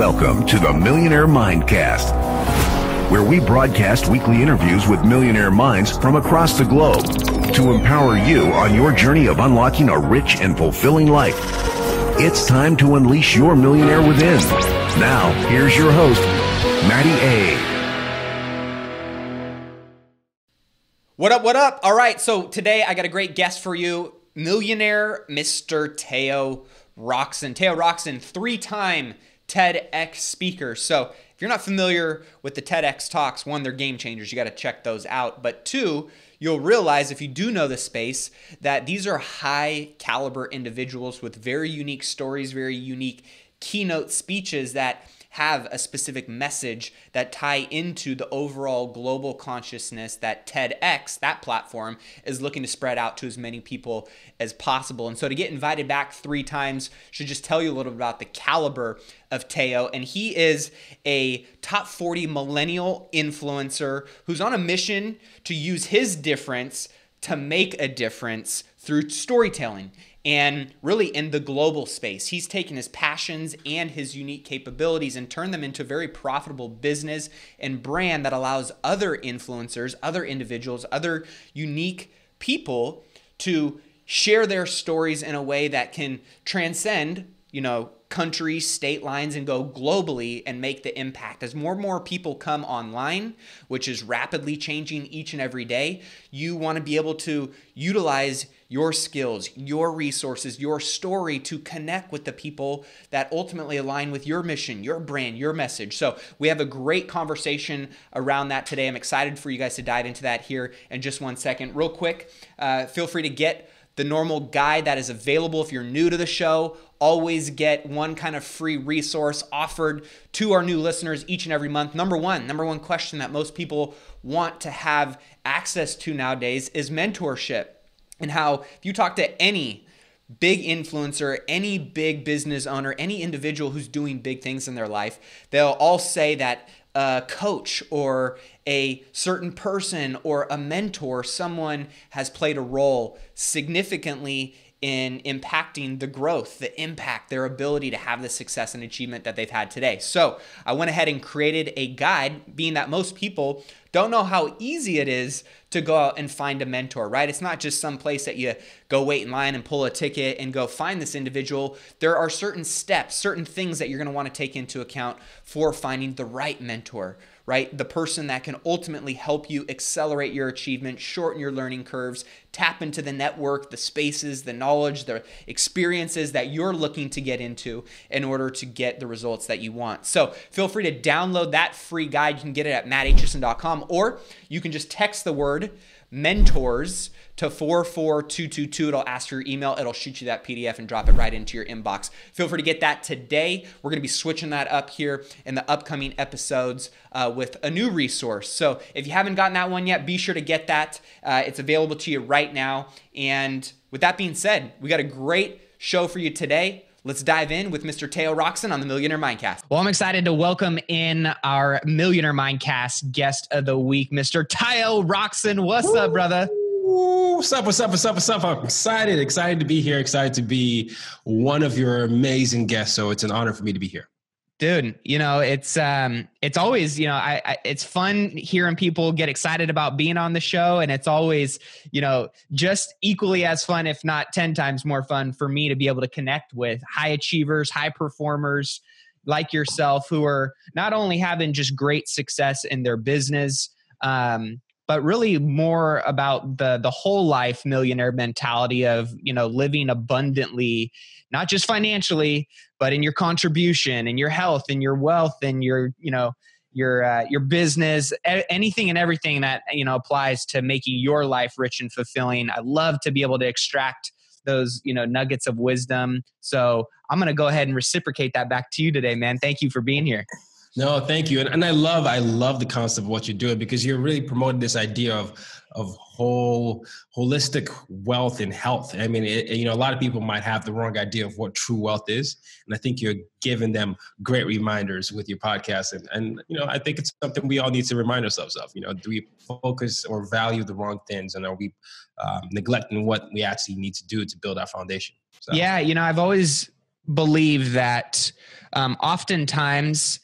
Welcome to the Millionaire Mindcast, where we broadcast weekly interviews with millionaire minds from across the globe to empower you on your journey of unlocking a rich and fulfilling life. It's time to unleash your millionaire within. Now, here's your host, Matty A. What up, what up? All right, so today I got a great guest for you, millionaire Mr. Tayo Rockson. Tayo Rockson, 3-time TEDx speaker. So if you're not familiar with the TEDx talks, one, they're game changers. You got to check those out. But two, you'll realize if you do know the space that these are high caliber individuals with very unique stories, very unique keynote speeches that have a specific message that tie into the overall global consciousness that TEDx, that platform, is looking to spread out to as many people as possible. And so to get invited back 3 times should just tell you a little bit about the caliber of Tayo. And he is a top 40 millennial influencer who's on a mission to use his difference to make a difference through storytelling. And really in the global space, he's taken his passions and his unique capabilities and turned them into a very profitable business and brand that allows other influencers, other individuals, other unique people to share their stories in a way that can transcend, countries, state lines, and go globally and make the impact. As more and more people come online, which is rapidly changing each and every day, you want to be able to utilize your skills, your resources, your story to connect with the people that ultimately align with your mission, your brand, your message. So we have a great conversation around that today. I'm excited for you guys to dive into that here in just 1 second. Real quick, feel free to get the normal guide that is available if you're new to the show. Always get one kind of free resource offered to our new listeners each and every month. Number one question that most people want to have access to nowadays is mentorship. And how if you talk to any big influencer, any big business owner, any individual who's doing big things in their life, they'll all say that a coach or a certain person or a mentor, someone has played a role significantly in impacting the growth, the impact, their ability to have the success and achievement that they've had today. So I went ahead and created a guide, being that most people don't know how easy it is to go out and find a mentor, right? It's not just some place that you go wait in line and pull a ticket and go find this individual. There are certain steps, certain things that you're going to want to take into account for finding the right mentor, right? The person that can ultimately help you accelerate your achievement, shorten your learning curves, tap into the network, the spaces, the knowledge, the experiences that you're looking to get into in order to get the results that you want. So feel free to download that free guide. You can get it at matthitchison.com, or you can just text the word mentors to 44222. It'll ask for your email. It'll shoot you that PDF and drop it right into your inbox. Feel free to get that today. We're going to be switching that up here in the upcoming episodes with a new resource. So if you haven't gotten that one yet, be sure to get that. It's available to you right now. And with that being said, we got a great show for you today. Let's dive in with Mr. Tayo Rockson on the Millionaire Mindcast. Well, I'm excited to welcome in our Millionaire Mindcast guest of the week, Mr. Tayo Rockson. What's up, brother? What's up? I'm excited to be here. Excited to be one of your amazing guests. So it's an honor for me to be here. Dude, it's always, it's fun hearing people get excited about being on the show. And it's always, just equally as fun, if not 10 times more fun for me to be able to connect with high achievers, high performers like yourself, who are not only having just great success in their business, but really more about the whole life millionaire mentality of, living abundantly, not just financially, but in your contribution and your health and your wealth and your business, anything and everything that, applies to making your life rich and fulfilling. I love to be able to extract those, nuggets of wisdom. So I'm going to go ahead and reciprocate that back to you today, man. Thank you for being here. No, thank you. And I love the concept of what you're doing, because you're really promoting this idea of holistic wealth and health. I mean, a lot of people might have the wrong idea of what true wealth is. And I think you're giving them great reminders with your podcast. And I think it's something we all need to remind ourselves of. Do we focus or value the wrong things? And are we neglecting what we actually need to do to build our foundation? So. Yeah. I've always believe that oftentimes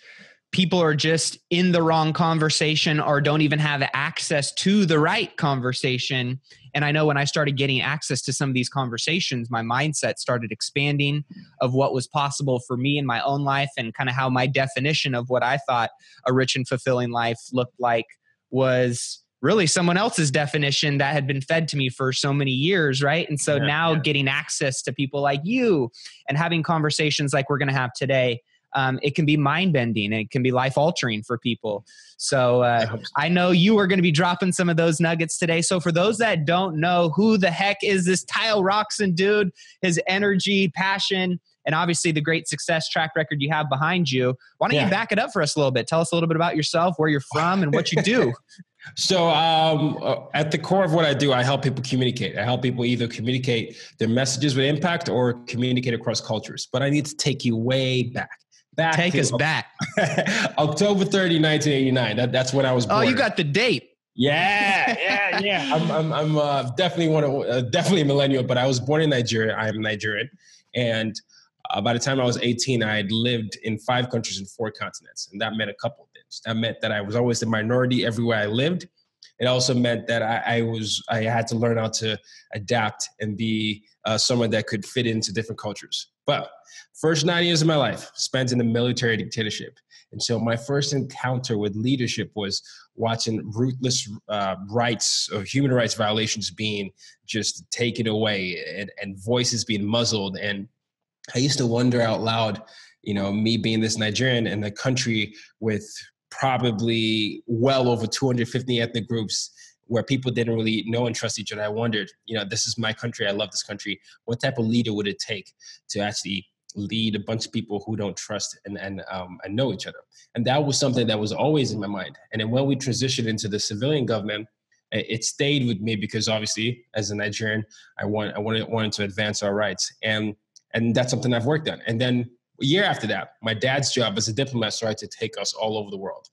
people are just in the wrong conversation or don't even have access to the right conversation. And I know when I started getting access to some of these conversations, my mindset started expanding of what was possible for me in my own life, and kind of how my definition of what I thought a rich and fulfilling life looked like was really someone else's definition that had been fed to me for so many years, right? And so now getting access to people like you and having conversations like we're going to have today, it can be mind-bending and it can be life-altering for people. So I know you are going to be dropping some of those nuggets today. So for those that don't know, who the heck is this Tayo Rockson dude? His energy, passion, and obviously the great success track record you have behind you. Why don't you back it up for us a little bit? Tell us a little bit about yourself, where you're from, and what you do. So at the core of what I do, I help people communicate. I help people either communicate their messages with impact or communicate across cultures. But I need to take you way back. Take us back. October 30, 1989. That's when I was born. Oh, you got the date. Yeah. I'm definitely a millennial, but I was born in Nigeria. I am Nigerian. And by the time I was 18, I had lived in 5 countries and 4 continents. And that meant a couple of things. That meant that I was always the minority everywhere I lived. It also meant that I had to learn how to adapt and be someone that could fit into different cultures. But first 9 years of my life spent in a military dictatorship. And so my first encounter with leadership was watching ruthless human rights violations being just taken away and voices being muzzled. And I used to wonder out loud, me being this Nigerian in a country with probably well over 250 ethnic groups where people didn't really know and trust each other. I wondered, this is my country. I love this country. What type of leader would it take to actually lead a bunch of people who don't trust and know each other? And that was something that was always in my mind. And then when we transitioned into the civilian government, it stayed with me because obviously as a Nigerian, I wanted to advance our rights. And that's something I've worked on. And then a year after that, my dad's job as a diplomat started to take us all over the world.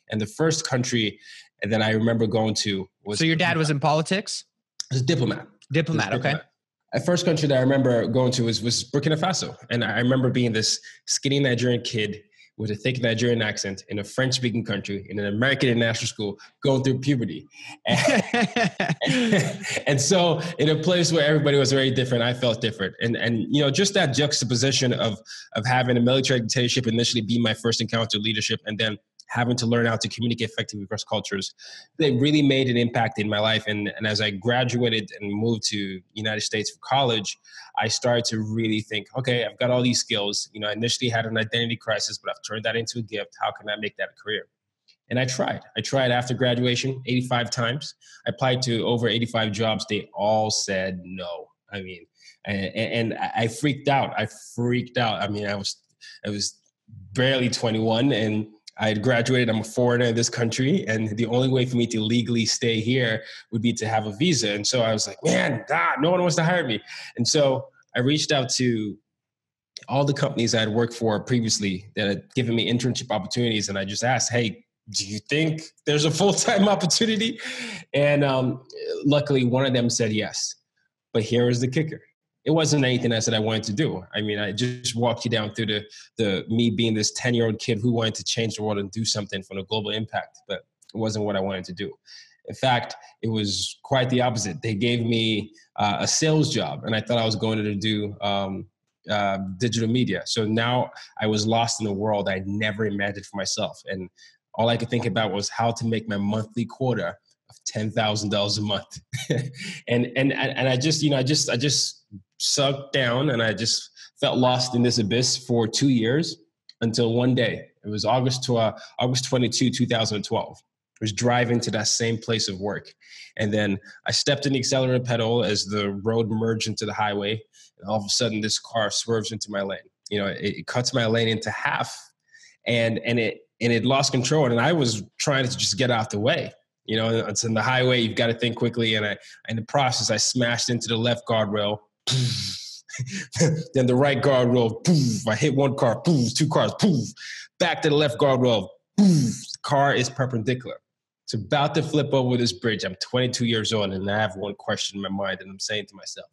And the first country that I remember going to was... So your dad was in politics? He was a diplomat. Okay. The first country that I remember going to was Burkina Faso. And I remember being this skinny Nigerian kid with a thick Nigerian accent in a French-speaking country in an American international school going through puberty. And so in a place where everybody was very different, I felt different. And just that juxtaposition of having a military dictatorship initially be my first encounter with leadership, and then having to learn how to communicate effectively across cultures, they really made an impact in my life. And as I graduated and moved to United States for college, I started to really think, okay, I've got all these skills. I initially had an identity crisis, but I've turned that into a gift. How can I make that a career? And I tried. After graduation 85 times. I applied to over 85 jobs. They all said no. I mean, and I freaked out. I mean, I was barely 21 and I had graduated. I'm a foreigner in this country, and the only way for me to legally stay here would be to have a visa. And so I was like, man, God, no one wants to hire me. And so I reached out to all the companies I had worked for previously that had given me internship opportunities. And I just asked, hey, do you think there's a full-time opportunity? And luckily, one of them said yes. But here is the kicker. It wasn't anything I said I wanted to do. I mean, I just walked you down through the me being this 10-year-old kid who wanted to change the world and do something for the global impact, but it wasn't what I wanted to do. In fact, it was quite the opposite. They gave me a sales job, and I thought I was going to do digital media. So now I was lost in a world I never imagined for myself. And all I could think about was how to make my monthly quota of $10,000 a month. and I just sucked down, and I just felt lost in this abyss for 2 years until one day. It was August 22, 2012. I was driving to that same place of work. And then I stepped in the accelerator pedal as the road merged into the highway. And all of a sudden, this car swerves into my lane. It cuts my lane into half, and it lost control. And I was trying to just get out the way. It's in the highway. You've got to think quickly. And in the process, I smashed into the left guardrail. Then the right guardrail. I hit one car. 2 cars. Back to the left guardrail. The car is perpendicular. It's about to flip over this bridge. I'm 22 years old, and I have one question in my mind, and I'm saying to myself,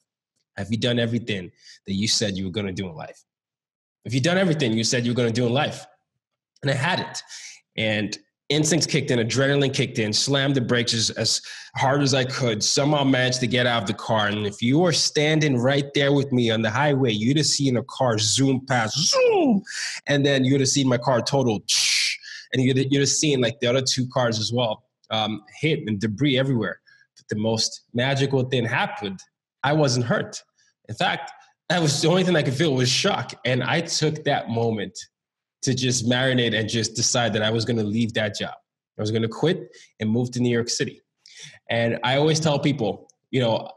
have you done everything that you said you were going to do in life? Have you done everything you said you were going to do in life? And I hadn't. And instincts kicked in, adrenaline kicked in, slammed the brakes as hard as I could, somehow managed to get out of the car. And if you were standing right there with me on the highway, you'd have seen a car zoom past, zoom, and then you'd have seen my car total, and you'd have seen like the other two cars as well, hit and debris everywhere. But the most magical thing happened. I wasn't hurt. In fact, that was the only thing I could feel was shock. And I took that moment to just marinate and just decide that I was going to leave that job. I was going to quit and move to New York City. And I always tell people, you know,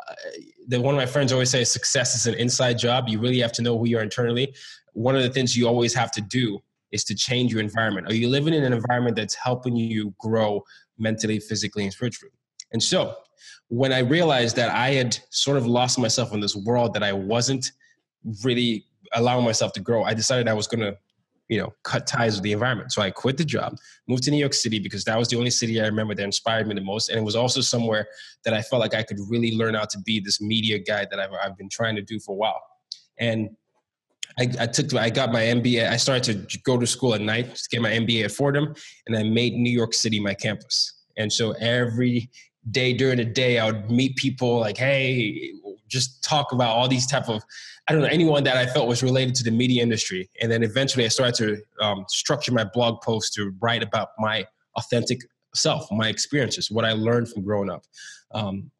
that one of my friends always says success is an inside job. You really have to know who you are internally. One of the things you always have to do is to change your environment. Are you living in an environment that's helping you grow mentally, physically, and spiritually? And so when I realized that I had sort of lost myself in this world, that I wasn't really allowing myself to grow, I decided I was going to, you know, cut ties with the environment. So I quit the job, moved to New York City because that was the only city I remember that inspired me the most. And it was also somewhere that I felt like I could really learn how to be this media guy that I've been trying to do for a while. And I got my MBA. I started to go to school at night to get my MBA at Fordham, and I made New York City my campus. And so every day during the day, I would meet people like, hey, just talk about all these type of, I don't know, anyone that I felt was related to the media industry. And then eventually I started to structure my blog posts to write about my authentic self, my experiences, what I learned from growing up.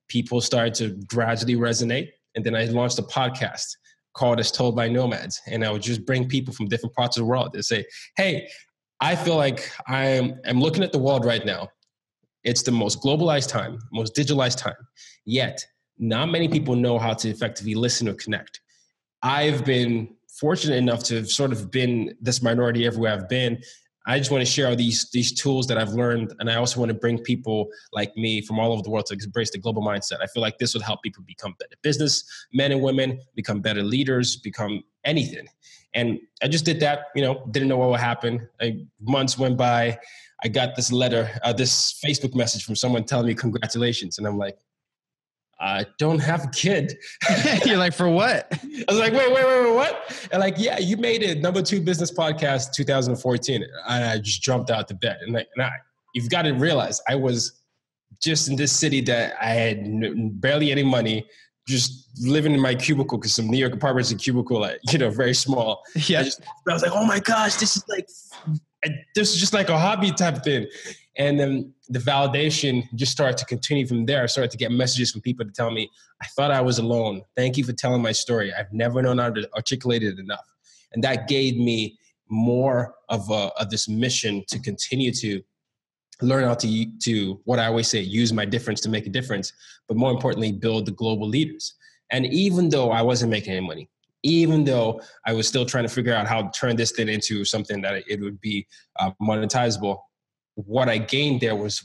People started to gradually resonate. And then I launched a podcast called As Told by Nomads. And I would just bring people from different parts of the world and say, hey, I feel like I'm looking at the world right now. It's the most globalized time, most digitalized time. Yet, not many people know how to effectively listen or connect. I've been fortunate enough to have sort of been this minority everywhere I've been. I just want to share all these tools that I've learned. And I also want to bring people like me from all over the world to embrace the global mindset. I feel like this would help people become better business men and women, become better leaders, become anything. And I just did that, you know, didn't know what would happen. Months went by. I got this letter, this Facebook message from someone telling me congratulations. And I'm like, I don't have a kid. You're like, for what? I was like, wait, what? And like, yeah, you made it #2 business podcast 2014. And I just jumped out the bed. And you've got to realize I was just in this city that I had barely any money, just living in my cubicle, because some New York apartments in cubicle, like, you know, very small. Yeah. I was like, oh my gosh, this is just like a hobby type of thing. And then the validation just started to continue from there. I started to get messages from people to tell me, I thought I was alone. Thank you for telling my story. I've never known how to articulate it enough. And that gave me more of this mission to continue to learn how to what I always say, use my difference to make a difference, but more importantly, build the global leaders. And even though I wasn't making any money, even though I was still trying to figure out how to turn this thing into something that it would be monetizable, what I gained there was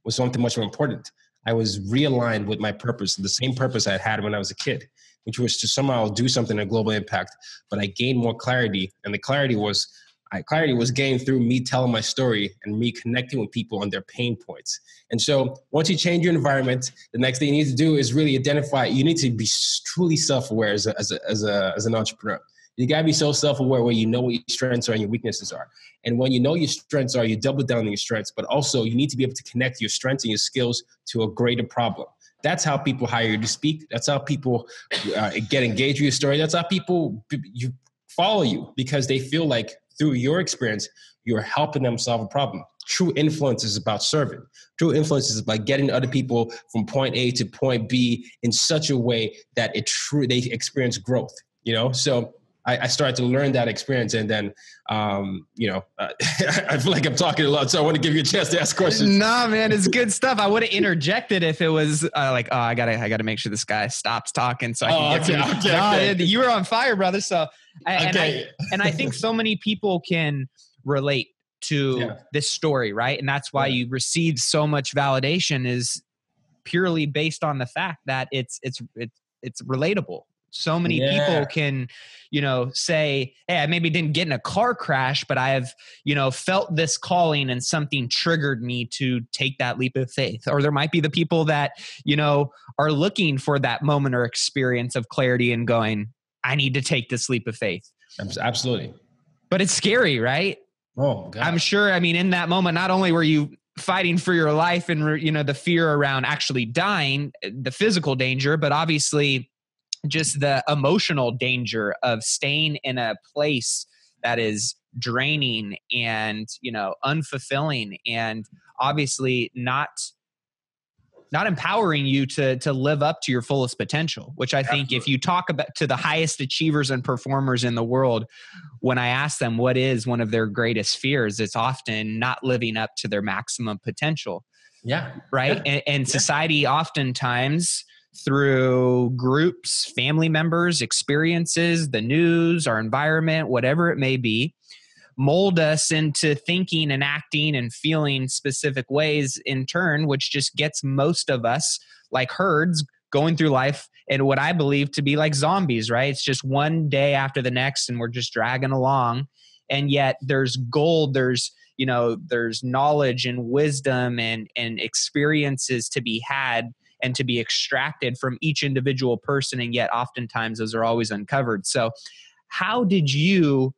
something much more important. I was realigned with my purpose, the same purpose I had when I was a kid, which was to somehow do something of global impact. But I gained more clarity, and the clarity was gained through me telling my story and me connecting with people on their pain points. And so once you change your environment, the next thing you need to do is really identify. You need to be truly self-aware as an entrepreneur. You gotta be so self-aware where you know what your strengths are and your weaknesses are. And when you know your strengths are, you double down on your strengths, but also you need to be able to connect your strengths and your skills to a greater problem. That's how people hire you to speak. That's how people get engaged with your story. That's how people you follow you, because they feel like through your experience, you're helping them solve a problem. True influence is about serving. True influence is about getting other people from point A to point B in such a way that they experience growth, you know? So I started to learn that experience, and then, I feel like I'm talking a lot, so I want to give you a chance to ask questions. Nah, man, it's good stuff. I would have interjected if it was I gotta make sure this guy stops talking so I can get to you were on fire, brother. So, and I think so many people can relate to this story, right? And that's why you receive so much validation, is purely based on the fact that it's relatable. So many people can, say, hey, I maybe didn't get in a car crash, but I have, felt this calling and something triggered me to take that leap of faith. Or there might be the people that, are looking for that moment or experience of clarity and going, I need to take this leap of faith. Absolutely. But it's scary, right? Oh, God. I'm sure, I mean, in that moment, not only were you fighting for your life and, you know, the fear around actually dying, the physical danger, but obviously just the emotional danger of staying in a place that is draining and, you know, unfulfilling and obviously not empowering you to live up to your fullest potential, which I think if you talk about to the highest achievers and performers in the world, when I ask them what is one of their greatest fears, it's often not living up to their maximum potential. Yeah. Right. Yeah. And society oftentimes through groups, family members, experiences, the news, our environment, whatever it may be, mold us into thinking and acting and feeling specific ways in turn, which just gets most of us like herds going through life and what I believe to be like zombies, right? It's just one day after the next and we're just dragging along. And yet there's gold, there's, you know, there's knowledge and wisdom and experiences to be had and to be extracted from each individual person. And yet oftentimes those are always uncovered. So how did you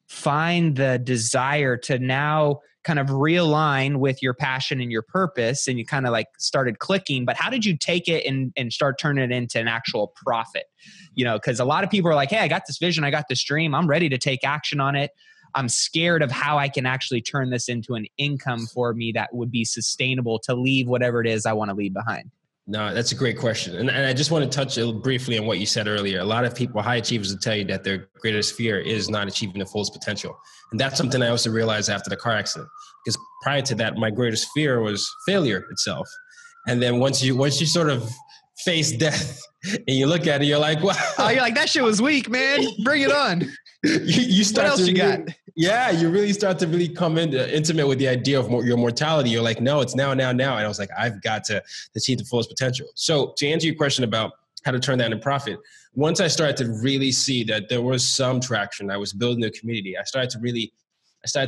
find the desire to now kind of realign with your passion and your purpose, and you kind of like started clicking, but how did you take it and start turning it into an actual profit? You know, because a lot of people are like, hey, I got this vision, I got this dream, I'm ready to take action on it. I'm scared of how I can actually turn this into an income for me that would be sustainable to leave whatever it is I want to leave behind. No, that's a great question. And I just want to touch briefly on what you said earlier. A lot of people, high achievers, will tell you that their greatest fear is not achieving the fullest potential. And that's something I also realized after the car accident. Because prior to that, my greatest fear was failure itself. And then once you sort of face death and you look at it, you're like, wow. Oh, you're like, that shit was weak, man. Bring it on. You start what else to you really, got? Yeah, you really start to really come intimate with the idea of your mortality. You're like, no, it's now. And I was like, I've got to achieve the fullest potential. So to answer your question about how to turn that into profit, once I started to really see that there was some traction, I was building a community. I started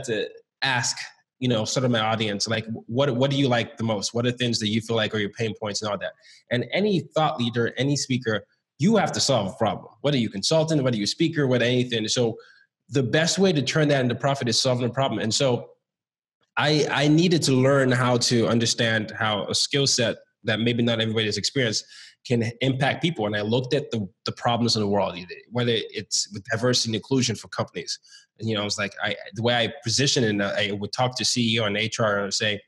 to ask, you know, sort of my audience, like, what do you like the most? What are things that you feel like are your pain points and all that? And any thought leader, any speaker, you have to solve a problem, whether you're a consultant, whether you're a speaker, whether anything. So the best way to turn that into profit is solving a problem. And so I needed to learn how to understand how a skill set that maybe not everybody has experienced can impact people. And I looked at the problems in the world, whether it's with diversity and inclusion for companies. And, you know, I was like, the way I position it, I would talk to CEO and HR and say,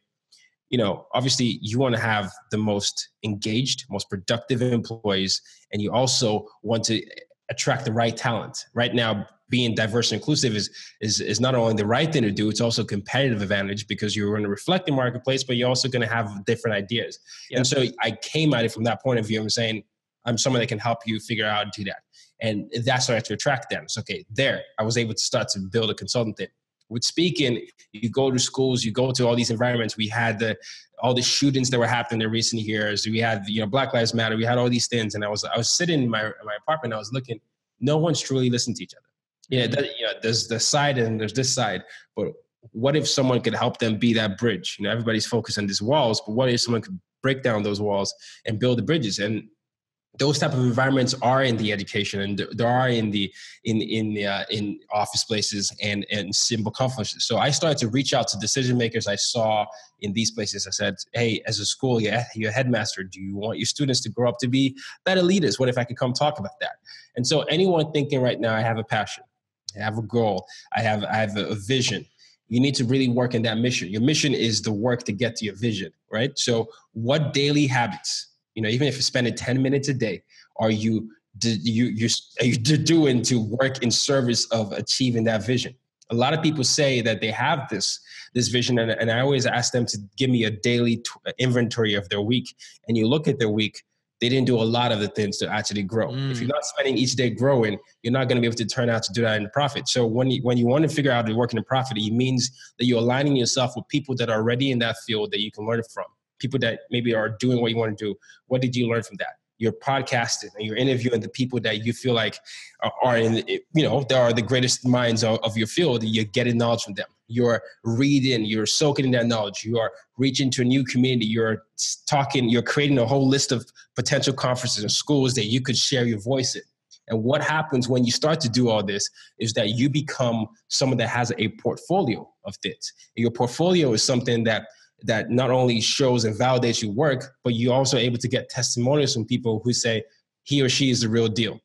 you know, obviously you want to have the most engaged, most productive employees, and you also want to attract the right talent. Right now, being diverse and inclusive is not only the right thing to do, it's also a competitive advantage because you're going to reflect the marketplace, but you're also going to have different ideas. Yep. And so I came at it from that point of view. I'm saying, I'm someone that can help you figure out how to do that. And that started to attract them. So, okay, there, I was able to start to build a consultant thing. With speaking, you go to schools, you go to all these environments. We had all the shootings that were happening in recent years. We had, you know, Black Lives Matter. We had all these things. And I was sitting in my apartment. I was looking, no one's truly listening to each other. Yeah, there's the side and there's this side. But what if someone could help them be that bridge? You know, everybody's focused on these walls, but what if someone could break down those walls and build the bridges? And those type of environments are in the education, and there are in office places and simple conferences. So I started to reach out to decision makers I saw in these places. I said, hey, as a school, you're a headmaster. Do you want your students to grow up to be better leaders? What if I could come talk about that? And so anyone thinking right now, I have a passion, I have a goal, I have a vision. You need to really work in that mission. Your mission is the work to get to your vision, right? So what daily habits, you know, even if you're spending 10 minutes a day, are you doing to work in service of achieving that vision? A lot of people say that they have this vision, and I always ask them to give me a daily inventory of their week. And you look at their week, they didn't do a lot of the things to actually grow. If you're not spending each day growing, you're not going to be able to turn out to do that in profit. So when you want to figure out to work in a profit, it means that you're aligning yourself with people that are already in that field that you can learn from. People that maybe are doing what you want to do. What did you learn from that? You're podcasting and you're interviewing the people that you feel like are in, you know, they are the greatest minds of your field. You're getting knowledge from them. You're reading, you're soaking in that knowledge. You are reaching to a new community. You're talking, you're creating a whole list of potential conferences and schools that you could share your voice in. And what happens when you start to do all this is that you become someone that has a portfolio of things. Your portfolio is something that not only shows and validates your work, but you're also able to get testimonials from people who say he or she is the real deal.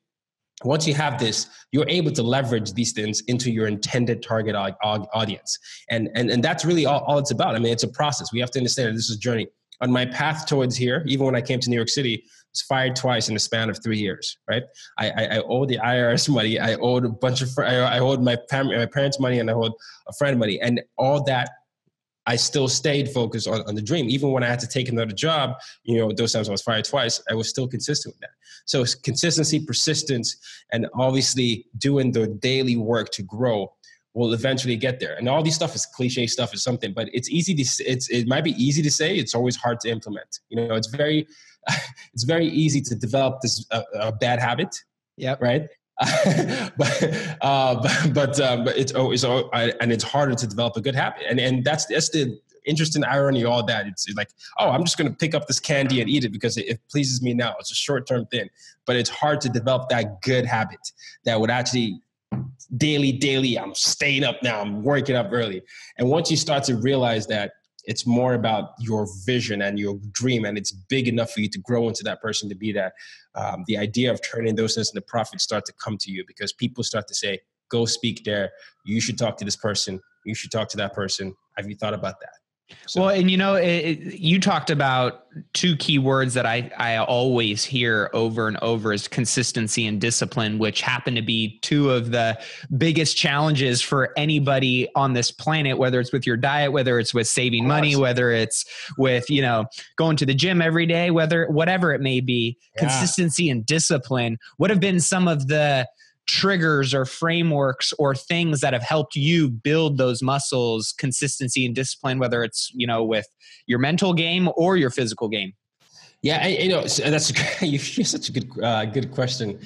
Once you have this, you're able to leverage these things into your intended target audience. And that's really all it's about. I mean, it's a process. We have to understand that this is a journey. On my path towards here, even when I came to New York City, I was fired twice in the span of 3 years, right? I owed the IRS money. I owed a bunch of, I owed my parents money, and I owed a friend money. And all that, I still stayed focused on the dream. Even when I had to take another job, those times I was fired twice, I was still consistent with that. So it's consistency, persistence, and obviously doing the daily work to grow will eventually get there. And all these stuff is cliche stuff, is something, but it's easy to, it might be easy to say, it's always hard to implement. It's very easy to develop this a bad habit. Yep. Right. but it's always, and it's harder to develop a good habit. And that's the interesting irony of all that. It's like, oh, I'm just going to pick up this candy and eat it because it pleases me now. It's a short-term thing, but it's hard to develop that good habit that would actually daily, I'm staying up now, I'm working up early. And once you start to realize that it's more about your vision and your dream, and it's big enough for you to grow into that person to be that, the idea of turning those things into profit start to come to you, because people start to say, go speak there. You should talk to this person. You should talk to that person. Have you thought about that? So. Well, and you talked about two key words that I always hear over and over is consistency and discipline, which happen to be two of the biggest challenges for anybody on this planet, whether it's with your diet, whether it's with saving money, whether it's with, going to the gym every day, whatever it may be. Yeah. Consistency and discipline. What have been some of the triggers or frameworks or things that have helped you build those muscles, consistency and discipline, whether it's, with your mental game or your physical game? Yeah, that's you're such a good question.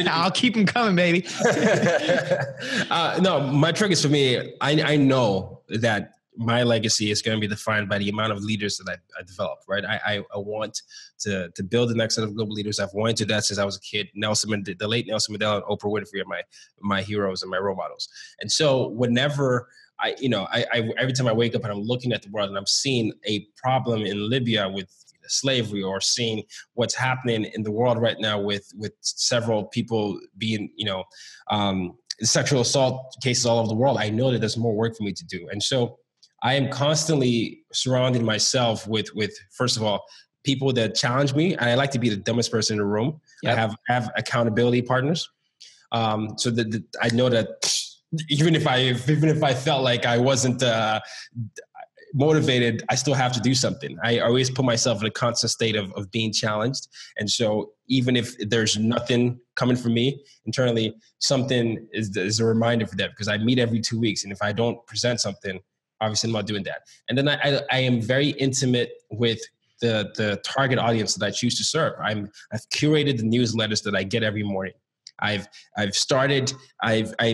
I'll keep them coming, baby. No, my triggers for me, I know that my legacy is going to be defined by the amount of leaders that I develop, right? I want to build the next set of global leaders. I've wanted to do that since I was a kid. The late Nelson Mandela and Oprah Winfrey are my heroes and my role models. And so whenever every time I wake up and I'm looking at the world and I'm seeing a problem in Libya with slavery, or seeing what's happening in the world right now with several people being, sexual assault cases all over the world, I know that there's more work for me to do. And so I am constantly surrounding myself with first of all, people that challenge me. And I like to be the dumbest person in the room. Yep. I have accountability partners. So that I know that even if I felt like I wasn't motivated, I still have to do something. I always put myself in a constant state of being challenged. And so even if there's nothing coming from me internally, something is a reminder for that, because I meet every 2 weeks. And if I don't present something, obviously I'm not doing that. And then I am very intimate with the target audience that I choose to serve. I've curated the newsletters that I get every morning. I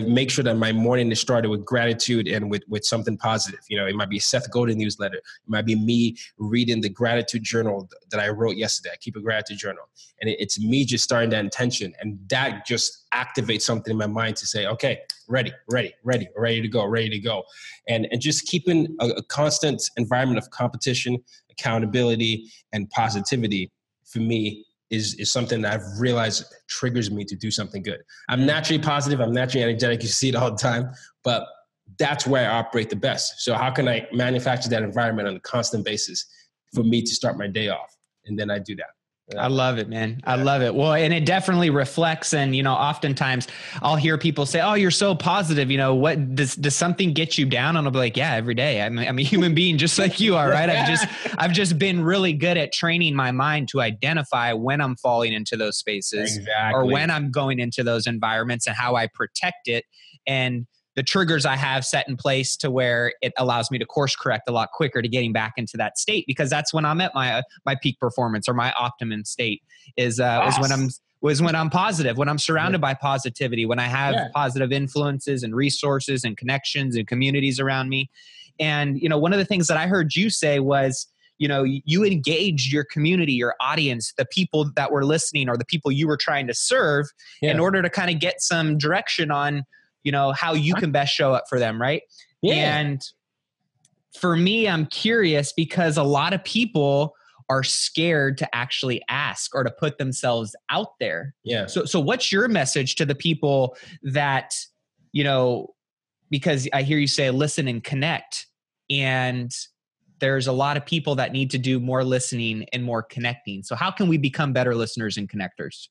make sure that my morning is started with gratitude and with something positive. It might be a Seth Godin newsletter. It might be me reading the gratitude journal that I wrote yesterday. I keep a gratitude journal, and it's me just starting that intention, and that just activates something in my mind to say, okay, ready to go. And just keeping a constant environment of competition, accountability, and positivity for me is something that I've realized triggers me to do something good. I'm naturally positive. I'm naturally energetic. You see it all the time, but that's where I operate the best. So how can I manufacture that environment on a constant basis for me to start my day off? And then I do that. I love it, man. I love it. Well, and it definitely reflects. And, oftentimes I'll hear people say, oh, you're so positive. What does something get you down? And I'll be like, yeah, every day. I'm a human being just like you are, right? I've just been really good at training my mind to identify when I'm falling into those spaces, or when I'm going into those environments, and how I protect it. And the triggers I have set in place to where it allows me to course correct a lot quicker to getting back into that state, because that's when I'm at my peak performance, or my optimum state is when I'm positive, when I'm surrounded by positivity, when I have positive influences and resources and connections and communities around me. And, one of the things that I heard you say was, you engaged your community, your audience, the people that were listening or the people you were trying to serve in order to kind of get some direction on, how you can best show up for them. Right. Yeah. And for me, I'm curious because a lot of people are scared to actually ask or to put themselves out there. Yeah. So what's your message to the people that, because I hear you say listen and connect, and there's a lot of people that need to do more listening and more connecting. So how can we become better listeners and connectors?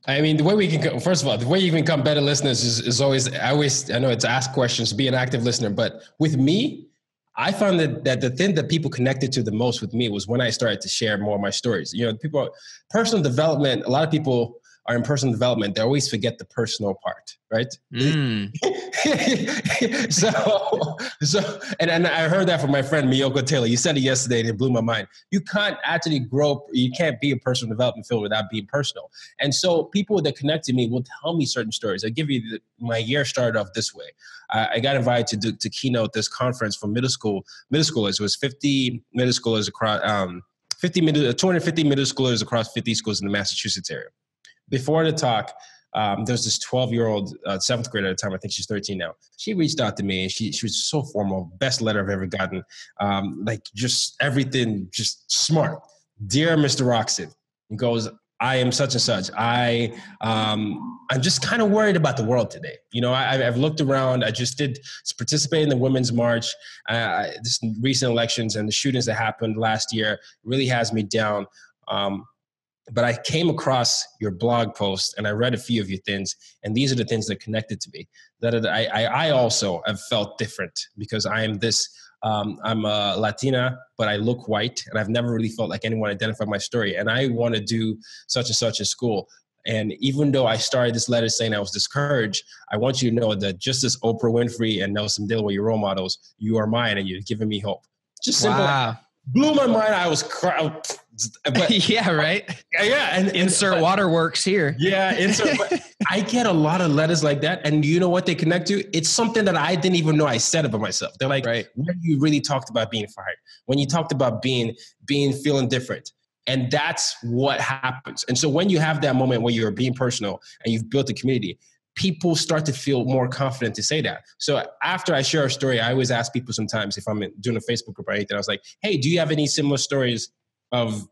I mean, the way we can, first of all, the way you can become better listeners is always, I know it's ask questions, be an active listener, but with me, I found that the thing that people connected to the most with me was when I started to share more of my stories. Personal development, a lot of people are in personal development. They always forget the personal part, right? And I heard that from my friend, Miyoko Taylor. You said it yesterday and it blew my mind. You can't actually grow. You can't be a personal development field without being personal. And so people that connect to me will tell me certain stories. I'll give you my year started off this way. I got invited to keynote this conference for middle schoolers. It was 50 middle schoolers across 250 middle schoolers across 50 schools in the Massachusetts area. Before the talk, there's this 12-year-old seventh grader at the time. I think she's 13 now. She reached out to me, and she was so formal. Best letter I've ever gotten. Just everything, just smart. Dear Mr. Rockson, he goes, I am such and such. I'm just kind of worried about the world today. I've looked around. I just did participate in the Women's March, this recent elections and the shootings that happened last year really has me down. But I came across your blog post and I read a few of your things, and these are the things that connected to me. That I also have felt different because I am this. I'm a Latina, but I look white, and I've never really felt like anyone identified my story. And I want to do such and such at school. And even though I started this letter saying I was discouraged, I want you to know that just as Oprah Winfrey and Nelson Mandela were your role models, you are mine, and you've given me hope. Just simple. Wow. Blew my mind. I was crying. Yeah, right. Yeah, and insert waterworks here. Yeah, but I get a lot of letters like that, and you know what they connect to? It's something that I didn't even know I said about myself. They're like, right. When you really talked about being fired, when you talked about feeling different, and that's what happens. And so when you have that moment where you're being personal and you've built a community, people start to feel more confident to say that. So after I share a story, I always ask people sometimes if I'm doing a Facebook group or anything, I was like, hey, do you have any similar stories of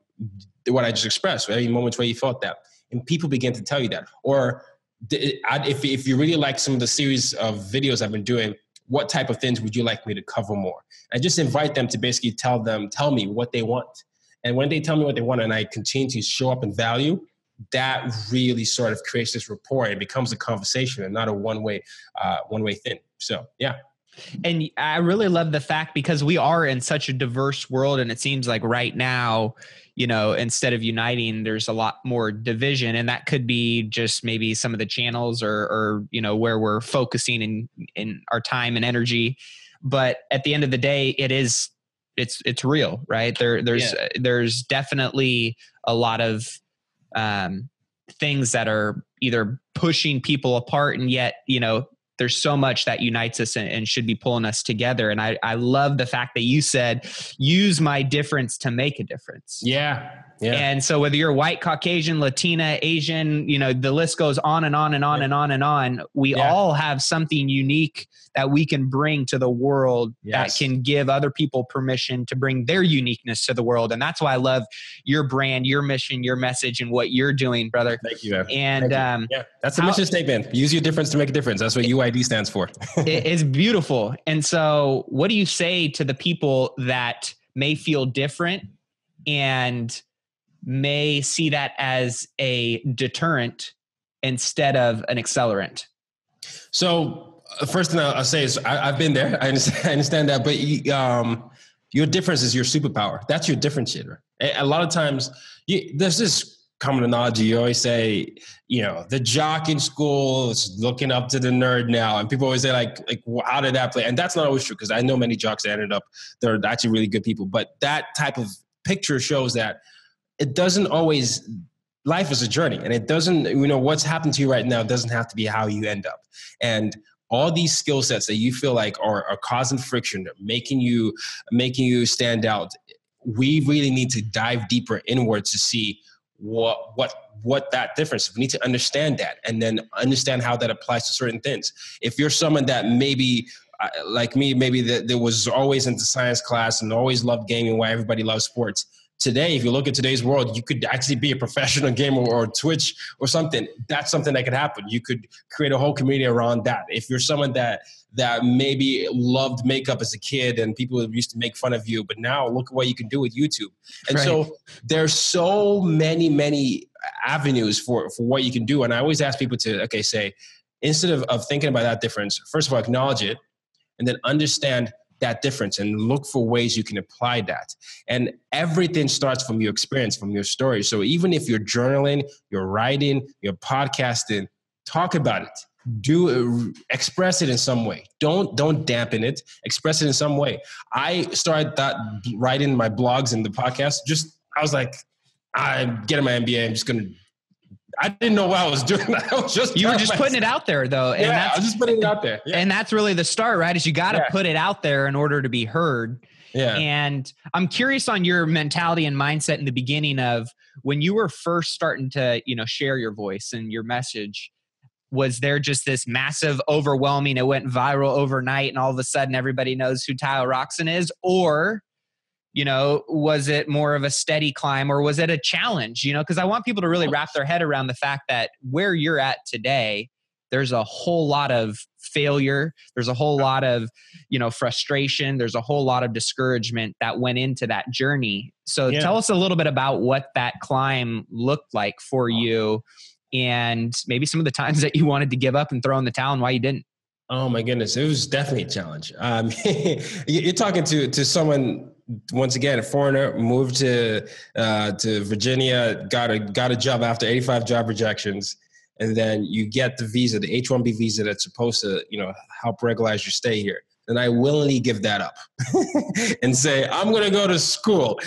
what I just expressed, any moments where you felt that? And people begin to tell you that. Or if you really like some of the series of videos I've been doing, what type of things would you like me to cover more? I just invite them to basically tell me what they want. And when they tell me what they want and I continue to show up in value, that really sort of creates this rapport. It becomes a conversation and not a one-way thing. So, yeah. And I really love the fact because we are in such a diverse world, and it seems like right now, instead of uniting, there's a lot more division, and that could be just maybe some of the channels or where we're focusing in our time and energy. But at the end of the day, it's real, right? There's definitely a lot of things that are either pushing people apart, and yet, there's so much that unites us and should be pulling us together. And I love the fact that you said, use my difference to make a difference. Yeah. Yeah. And so whether you're white, Caucasian, Latina, Asian, the list goes on and on and on and on and on. We all have something unique that we can bring to the world that can give other people permission to bring their uniqueness to the world. And that's why I love your brand, your mission, your message, and what you're doing, brother. Thank you, man. And that's the mission statement. Use your difference to make a difference. That's what UID stands for. It's beautiful. And so what do you say to the people that may feel different and may see that as a deterrent instead of an accelerant? So first thing I'll say is I've been there. I understand that, but your difference is your superpower. That's your differentiator. A lot of times there's this common analogy. You always say, the jock in school is looking up to the nerd now. And people always say like, how did that play? And that's not always true, because I know many jocks that ended up, they're actually really good people. But that type of picture shows that it doesn't always, life is a journey, and it doesn't, what's happened to you right now doesn't have to be how you end up. And all these skill sets that you feel like are causing friction, making you stand out. we really need to dive deeper inwards to see what that difference is. We need to understand that, and then understand how that applies to certain things. If you're someone that maybe, like me, maybe that was always into science class and always loved gaming, why everybody loves sports. Today, if you look at today's world, you could actually be a professional gamer or Twitch or something. That's something that could happen. You could create a whole community around that. If you're someone that maybe loved makeup as a kid and people used to make fun of you, but now look at what you can do with YouTube. And so there's so many avenues for what you can do. And I always ask people to, say, instead of thinking about that difference, first of all, acknowledge it, and then understand that difference and look for ways you can apply that. And everything starts from your experience, from your story. So even if you're journaling, you're writing, you're podcasting, talk about it. Express it in some way. Don't dampen it. Express it in some way. I started writing my blogs and the podcast. I was like, I'm getting my MBA. I didn't know what I was doing. You were just putting it out there, though. And I was just putting it out there. Yeah. And that's really the start, right? Is you got to put it out there in order to be heard. Yeah. And I'm curious on your mentality and mindset in the beginning of when you were first starting to, share your voice and your message. Was there just this massive, overwhelming, it went viral overnight and all of a sudden everybody knows who Tayo Rockson is? Or, was it more of a steady climb, or was it a challenge? Because I want people to really wrap their head around the fact that where you're at today, there's a whole lot of failure. There's a whole lot of, frustration. There's a whole lot of discouragement that went into that journey. So tell us a little bit about what that climb looked like for you, and maybe some of the times that you wanted to give up and throw in the towel and why you didn't. Oh my goodness. It was definitely a challenge. You're talking to someone, once again, a foreigner, moved to Virginia, got a job after 85 job rejections. And then you get the visa, the H-1B visa that's supposed to, help regularize your stay here. And I willingly give that up and say, I'm going to go to school.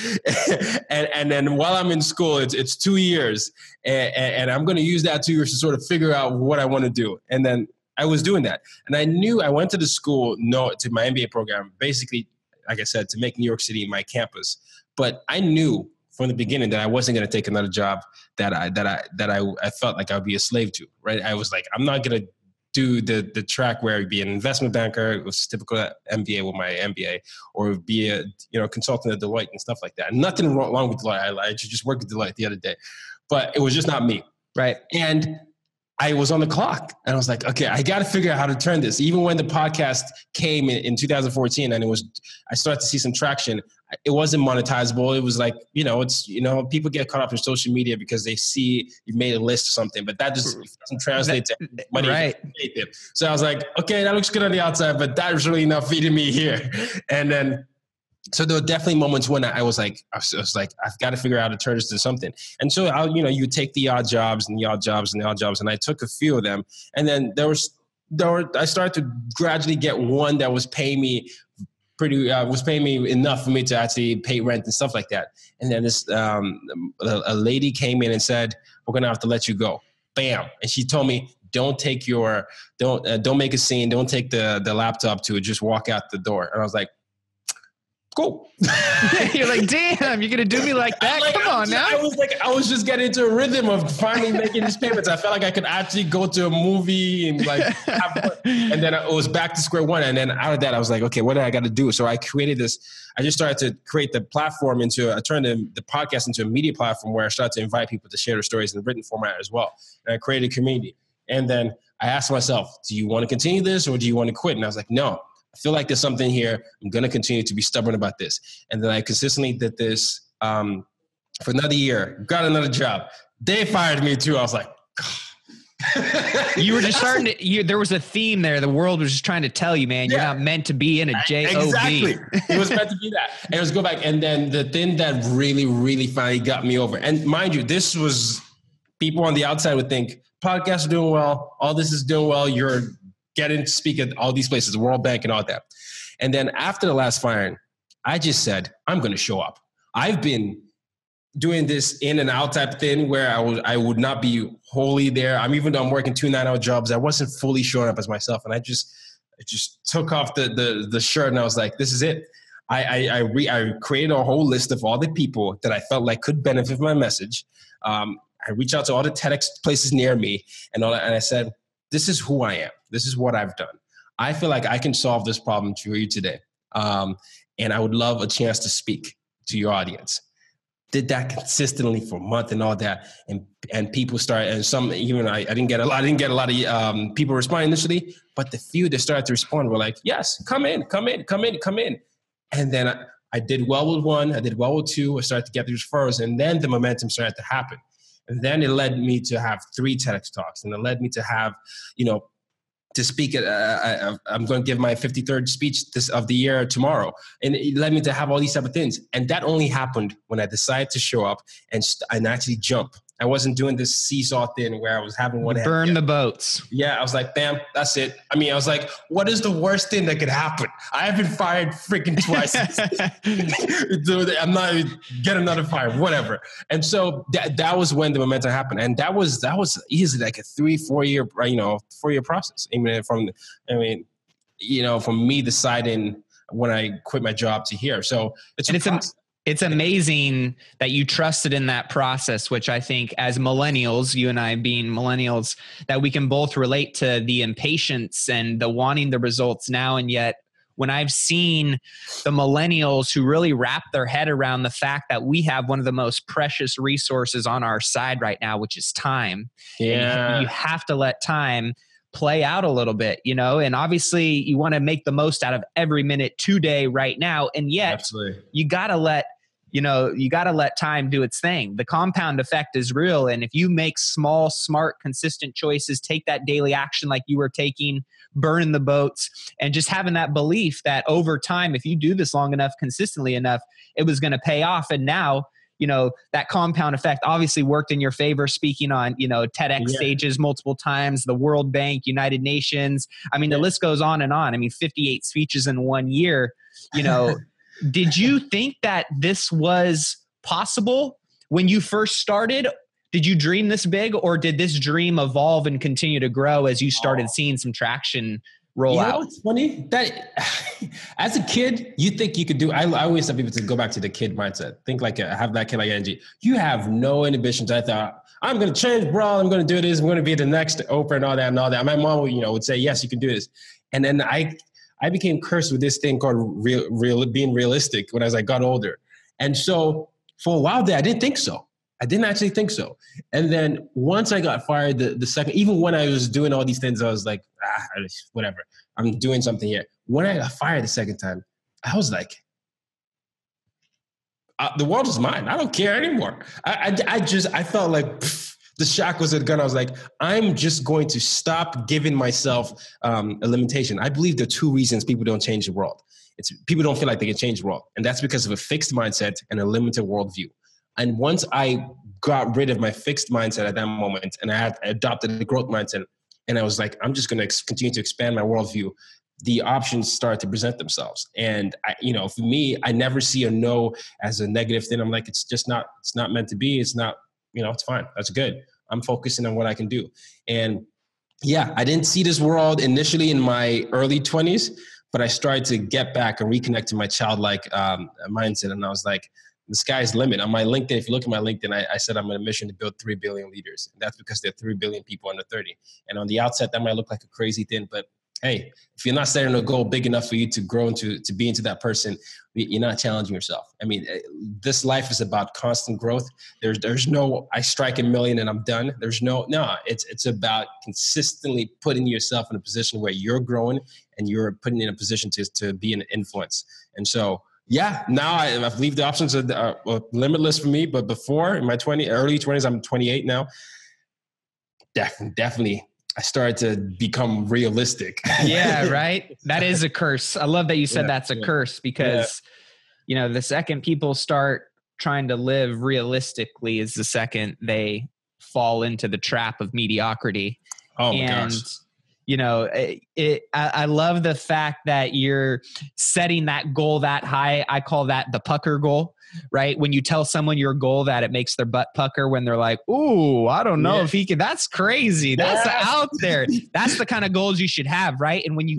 and then while I'm in school, it's 2 years. And I'm going to use that 2 years to sort of figure out what I want to do. And then I was doing that. And I knew I went to the school, to my MBA program, basically, like I said, to make New York City my campus. But I knew from the beginning that I wasn't going to take another job that I felt like I would be a slave to, right? I was like, I'm not going to do the track where I'd be an investment banker. It was typical MBA with my MBA, or be a consultant at Deloitte and stuff like that. Nothing wrong with Deloitte. I just worked at Deloitte the other day, but it was just not me. Right. And I was on the clock and I was like, okay, I got to figure out how to turn this. Even when the podcast came in 2014 and I started to see some traction, it wasn't monetizable. It was like, people get caught up in social media because they see you made a list or something, but that just doesn't translate to money. Right. So I was like, okay, that looks good on the outside, but that was really not feeding me here. And then, so there were definitely moments when I was like, I've got to figure out how to turn this into something. And so you take the odd jobs and the odd jobs and the odd jobs. And I took a few of them. And then I started to gradually get one that was paying me enough for me to actually pay rent and stuff like that. And then this, a lady came in and said, we're going to have to let you go. Bam. And she told me, don't make a scene. Don't take the laptop to it. Just walk out the door. And I was like, cool. You're like, damn, you're going to do me like that? Come on now. I was just getting into a rhythm of finally making these payments. I felt like I could actually go to a movie and and then it was back to square one. And then out of that, I was like, okay, what do I got to do? So I created this. I just started to create the platform I turned the podcast into a media platform where I started to invite people to share their stories in written format as well. And I created a community. And then I asked myself, do you want to continue this or do you want to quit? And I was like, no. I feel like there's something here. I'm going to continue to be stubborn about this. And then I consistently did this for another year, got another job. They fired me too. I was like, you were just there was a theme there. The world was just trying to tell you, man, you're not meant to be in a job. Exactly. It was meant to be that. And it was go back. And then the thing that really, really finally got me over. And mind you, this was, people on the outside would think podcasts are doing well. All this is doing well. You're getting to speak at all these places, the World Bank and all that. And then after the last firing, I just said, I'm going to show up. I've been doing this in and out type thing where I would not be wholly there. Even though I'm working 2 9-hour jobs, I wasn't fully showing up as myself. And I just took off the shirt and I was like, this is it. I created a whole list of all the people that I felt like could benefit from my message. I reached out to all the TEDx places near me and all that, and I said, this is who I am. This is what I've done. I feel like I can solve this problem for you today. And I would love a chance to speak to your audience. Did that consistently for a month and all that. And people started, and some, even I didn't get a lot of people responding initially, but the few that started to respond were like, yes, come in. And then I did well with one, I did well with two, I started to get the referrals, and then the momentum started to happen. And then it led me to have 3 TEDx talks, and it led me to have, to speak at, I'm going to give my 53rd speech of the year tomorrow. And it led me to have all these type of things. And that only happened when I decided to show up and actually jump. I wasn't doing this seesaw thing where I was having one burn the boats. Yeah, I was like, bam, that's it. I mean, I was like, what is the worst thing that could happen? I have been fired freaking twice. I'm not get another fire, whatever. And so that was when the momentum happened, and that was easily like a 3-4 year 4-year process. From me deciding when I quit my job to here. So it's amazing that you trusted in that process, which I think as millennials, you and I being millennials, that we can both relate to the impatience and the wanting the results now. And yet when I've seen the millennials who really wrap their head around the fact that we have one of the most precious resources on our side right now, which is time. Yeah. You have to let time play out a little bit, and obviously you want to make the most out of every minute today right now. And yet Absolutely. you got to let time do its thing. The compound effect is real. And if you make small, smart, consistent choices, take that daily action like you were taking, burning the boats, and just having that belief that over time, if you do this long enough, consistently enough, it was going to pay off. And now, that compound effect obviously worked in your favor, speaking on, TEDx stages multiple times, the World Bank, United Nations. I mean, the list goes on and on. I mean, 58 speeches in 1 year, Did you think that this was possible when you first started? Did you dream this big, or did this dream evolve and continue to grow as you started seeing some traction roll out? It's funny that as a kid, you think you could do, I always tell people to go back to the kid mindset. Think like, have that kid like energy. You have no inhibitions. I thought, I'm going to change, bro. I'm going to do this. I'm going to be the next Oprah and all that and all that. My mom would say, yes, you can do this. And then I became cursed with this thing called being realistic when I got older. And so for a while there, I didn't think so. I didn't actually think so. And then once I got fired, the second, even when I was doing all these things, I was like, whatever, I'm doing something here. When I got fired the second time, I was like, the world is mine. I don't care anymore. I felt like the shackles had gone. I was like, I'm just going to stop giving myself a limitation. I believe there are 2 reasons people don't change the world. It's people don't feel like they can change the world. And that's because of a fixed mindset and a limited worldview. And once I got rid of my fixed mindset at that moment, and I had adopted the growth mindset, and I was like, I'm just going to continue to expand my worldview, the options start to present themselves. And for me, I never see a no as a negative thing. I'm like, it's not meant to be. It's not, it's fine. That's good. I'm focusing on what I can do. And yeah, I didn't see this world initially in my early 20s, but I started to get back and reconnect to my childlike mindset. And I was like, the sky's the limit. On my LinkedIn, if you look at my LinkedIn, I said I'm on a mission to build 3 billion leaders. And that's because there are 3 billion people under 30. And on the outset, that might look like a crazy thing, but hey, if you're not setting a goal big enough for you to grow into, to be into that person, you're not challenging yourself. I mean, this life is about constant growth. There's no, I strike $1 million and I'm done. It's about consistently putting yourself in a position where you're growing and you're putting in a position to be an influence. And so, yeah, now I believe the options are limitless for me. But before, in my early 20s, I'm 28 now, definitely I started to become realistic. Yeah, right. That is a curse. I love that you said that's a curse, because, the second people start trying to live realistically is the second they fall into the trap of mediocrity. Oh my gosh. I love the fact that you're setting that goal that high. I call that the pucker goal, right? When you tell someone your goal, that it makes their butt pucker when they're like, ooh, I don't know if he can, that's crazy. That's out there. That's the kind of goals you should have, right? And when you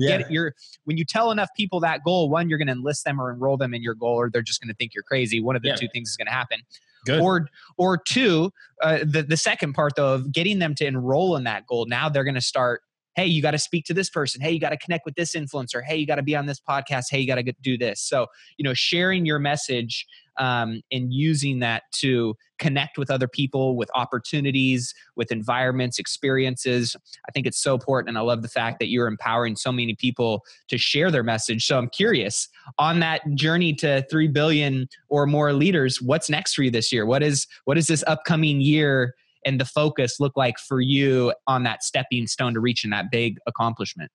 when you tell enough people that goal, one, you're going to enlist them or enroll them in your goal, or they're just going to think you're crazy. One of the two things is going to happen. Good. Or two, the second part though, of getting them to enroll in that goal. Now they're going to start, hey, you got to speak to this person. Hey, you got to connect with this influencer. Hey, you got to be on this podcast. Hey, you got to do this. So, sharing your message and using that to connect with other people, with opportunities, with environments, experiences. I think it's so important. And I love the fact that you're empowering so many people to share their message. So I'm curious, on that journey to 3 billion or more leaders, what's next for you this year? What is this upcoming year and the focus look like for you on that stepping stone to reaching that big accomplishment?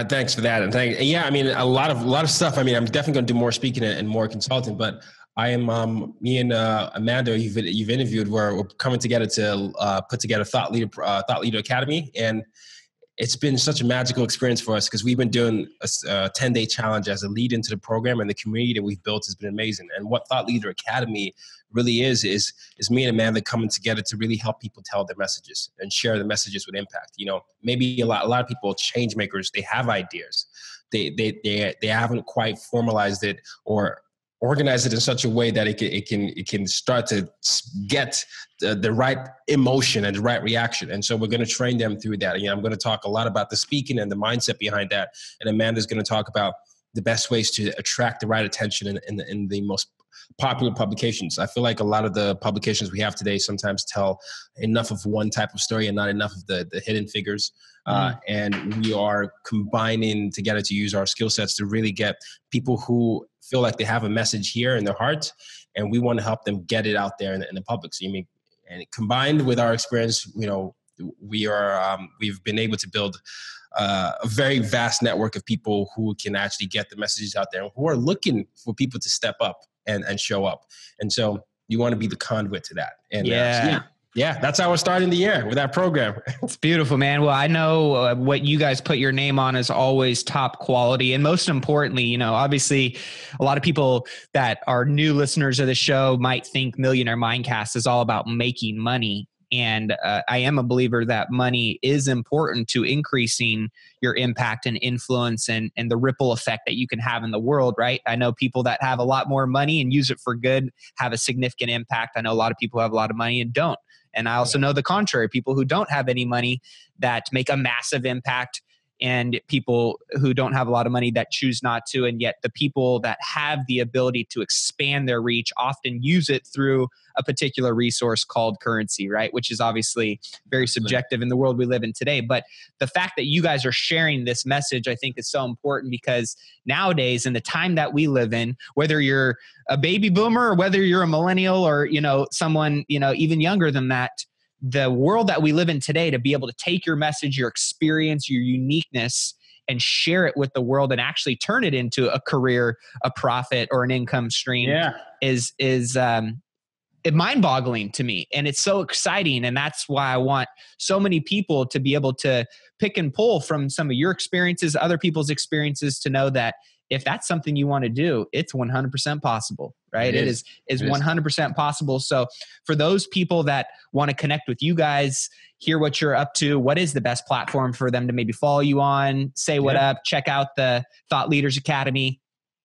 Thanks for that. And I mean, a lot of stuff. I mean, I'm definitely going to do more speaking and more consulting, but I am, me and Amanda, you've interviewed, we're coming together to put together Thought Leader Academy. And it's been such a magical experience for us because we've been doing a 10-day challenge as a lead into the program, and the community that we've built has been amazing. And what Thought Leader Academy really is me and Amanda coming together to really help people tell their messages and share the messages with impact. Maybe a lot of people, change makers, they have ideas. They haven't quite formalized it or organize it in such a way that it can start to get the right emotion and the right reaction. And so we're going to train them through that. I'm going to talk a lot about the speaking and the mindset behind that. And Amanda's going to talk about the best ways to attract the right attention in the most popular publications. I feel like a lot of the publications we have today sometimes tell enough of one type of story and not enough of the hidden figures. And we are combining together to use our skill sets to really get people who feel like they have a message here in their heart, and we want to help them get it out there in the public. So and combined with our experience, we've been able to build a very vast network of people who can actually get the messages out there and who are looking for people to step up and show up. And so you want to be the conduit to that. And that's how we're starting the year with that program. It's beautiful, man. Well, I know what you guys put your name on is always top quality. And most importantly, obviously a lot of people that are new listeners of the show might think Millionaire Mindcast is all about making money. And I am a believer that money is important to increasing your impact and influence and the ripple effect that you can have in the world, right? I know people that have a lot more money and use it for good have a significant impact. I know a lot of people who have a lot of money and don't. And I also know the contrary, people who don't have any money that make a massive impact, and people who don't have a lot of money that choose not to. And yet the people that have the ability to expand their reach often use it through a particular resource called currency, right? Which is obviously very subjective in the world we live in today. But the fact that you guys are sharing this message, I think is so important, because nowadays in the time that we live in, whether you're a baby boomer or whether you're a millennial or, someone, even younger than that, the world that we live in today, to be able to take your message, your experience, your uniqueness, and share it with the world and actually turn it into a career, a profit, or an income stream is mind-boggling to me. And it's so exciting. And that's why I want so many people to be able to pick and pull from some of your experiences, other people's experiences, to know that if that's something you want to do, it's 100% possible, right? It is 100% possible. So for those people that want to connect with you guys, hear what you're up to, what is the best platform for them to maybe follow you on, say what up, check out the Thought Leaders Academy?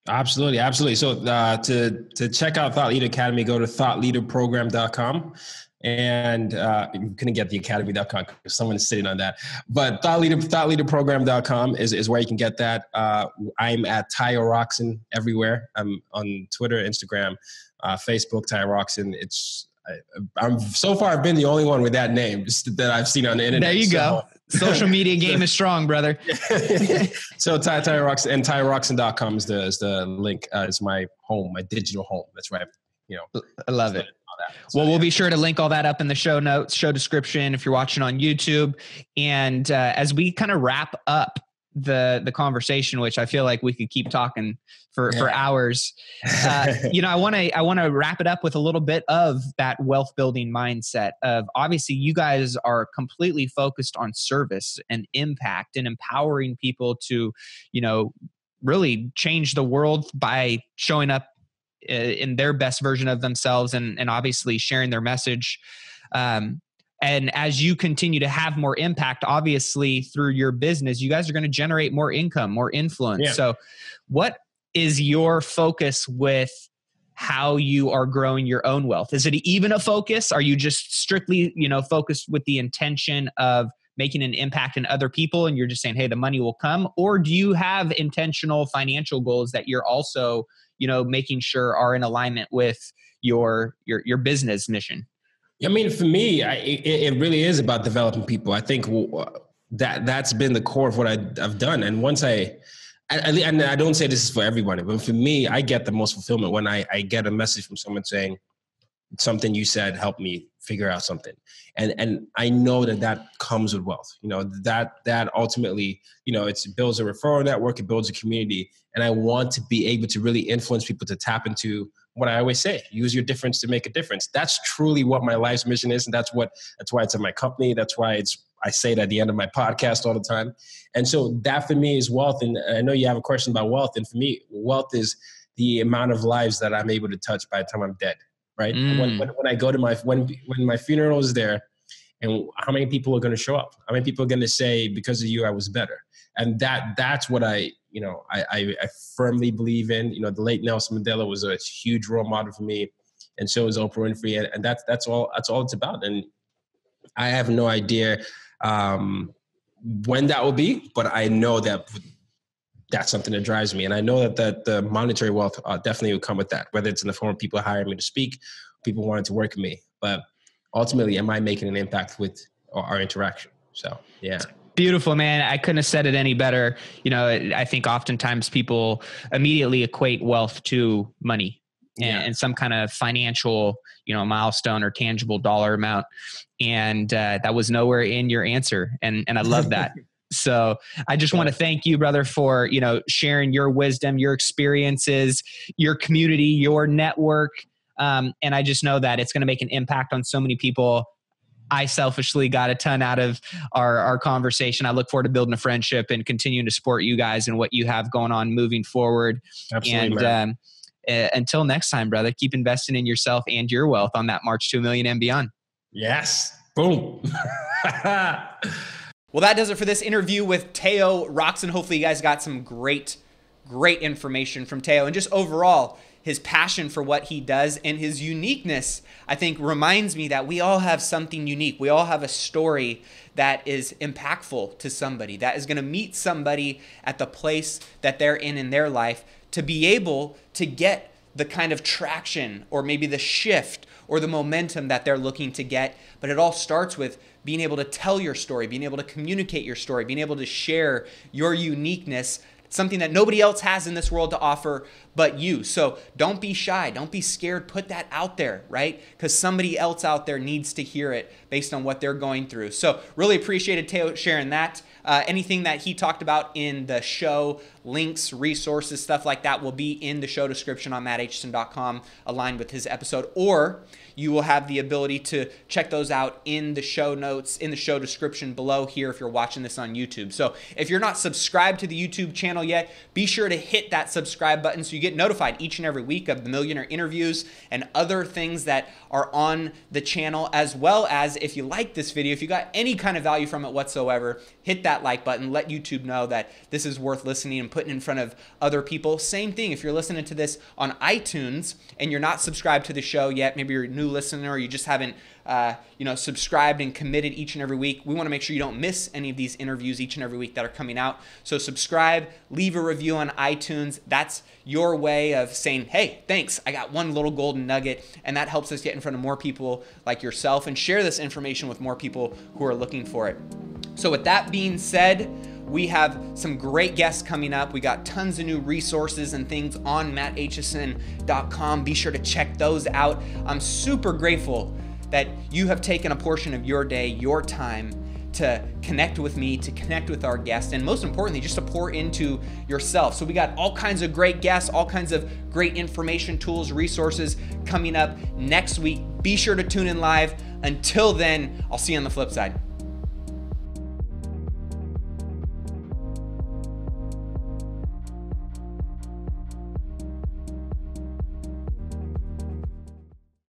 Absolutely. So to check out Thought Leader Academy, go to thoughtleaderprogram.com. And you couldn't get the academy.com because someone is sitting on that. But thoughtleaderprogram.com is where you can get that. I'm at Tayo Rockson everywhere. I'm on Twitter, Instagram, Facebook, Tayo Rockson. I'm so far I've been the only one with that name that I've seen on the internet. There you go. Social media game is strong, brother. So Tayo Rockson, and TayoRockson.com is the link. It's my home, my digital home. That's right. I love it. So, we'll be sure to link all that up in the show notes, show description if you're watching on YouTube. And as we kind of wrap up the conversation, which I feel like we could keep talking for hours. I want to wrap it up with a little bit of that wealth building mindset of, obviously you guys are completely focused on service and impact and empowering people to, really change the world by showing up in their best version of themselves and obviously sharing their message. And as you continue to have more impact, obviously through your business, you guys are going to generate more income, more influence. Yeah. So what is your focus with how you are growing your own wealth? Is it even a focus? Are you just strictly, focused with the intention of making an impact in other people and you're just saying, hey, the money will come? Or do you have intentional financial goals that you're also, making sure are in alignment with your business mission? I mean, for me, it really is about developing people. I think that's been the core of what I've done. And once and I don't say this is for everybody, but for me, I get the most fulfillment when I get a message from someone saying, something you said helped me figure out something. And I know that comes with wealth. That ultimately, it builds a referral network, it builds a community. And I want to be able to really influence people to tap into what I always say, use your difference to make a difference. That's truly what my life's mission is. And that's why it's in my company. That's why I say it at the end of my podcast all the time. And so that for me is wealth. And I know you have a question about wealth. And for me, wealth is the amount of lives that I'm able to touch by the time I'm dead. Right. When I go to when my funeral is there, and how many people are going to show up? How many people are going to say, because of you, I was better? And that's what I firmly believe in. The late Nelson Mandela was a huge role model for me. And so is Oprah Winfrey. And that's all it's about. And I have no idea when that will be, but I know that's something that drives me. And I know that the monetary wealth definitely will come with that, whether it's in the form of people hiring me to speak, people wanting to work with me. But ultimately, am I making an impact with our interaction? So, yeah. Beautiful, man. I couldn't have said it any better. I think oftentimes people immediately equate wealth to money and some kind of financial, milestone or tangible dollar amount. And that was nowhere in your answer. And I love that. So I just want to thank you, brother, for, sharing your wisdom, your experiences, your community, your network. And I just know that it's going to make an impact on so many people. I selfishly got a ton out of our conversation. I look forward to building a friendship and continuing to support you guys and what you have going on moving forward. Absolutely, and until next time, brother, keep investing in yourself and your wealth on that march to $1 million and beyond. Yes. Boom. Well, that does it for this interview with Tayo Rockson. Hopefully you guys got some great information from Tayo, and just overall his passion for what he does and his uniqueness, I think, reminds me that we all have something unique. We all have a story that is impactful to somebody, that is going to meet somebody at the place that they're in their life to be able to get the kind of traction or maybe the shift or the momentum that they're looking to get. But it all starts with being able to tell your story, being able to communicate your story, being able to share your uniqueness, something that nobody else has in this world to offer but you. So don't be shy. Don't be scared. Put that out there, right? Because somebody else out there needs to hear it based on what they're going through. So really appreciated Tayo sharing that. Anything that he talked about in the show, links, resources, stuff like that will be in the show description on mattaitchison.com, aligned with his episode, or you will have the ability to check those out in the show notes, in the show description below here if you're watching this on YouTube. So if you're not subscribed to the YouTube channel yet, be sure to hit that subscribe button so you get notified each and every week of the Millionaire interviews and other things that are on the channel, as well as if you like this video, if you got any kind of value from it whatsoever, hit that like button, let YouTube know that this is worth listening and putting in front of other people. Same thing, if you're listening to this on iTunes and you're not subscribed to the show yet, maybe you're a new listener or you just haven't subscribed and committed each and every week, we want to make sure you don't miss any of these interviews each and every week that are coming out. So subscribe, leave a review on iTunes. That's your way of saying, hey, thanks, I got one little golden nugget, and that helps us get in front of more people like yourself and share this information with more people who are looking for it. So with that being said, we have some great guests coming up. We got tons of new resources and things on mattaitchison.com. Be sure to check those out. I'm super grateful that you have taken a portion of your day, your time, to connect with me, to connect with our guests, and most importantly, just to pour into yourself. So we got all kinds of great guests, all kinds of great information, tools, resources coming up next week. Be sure to tune in live. Until then, I'll see you on the flip side.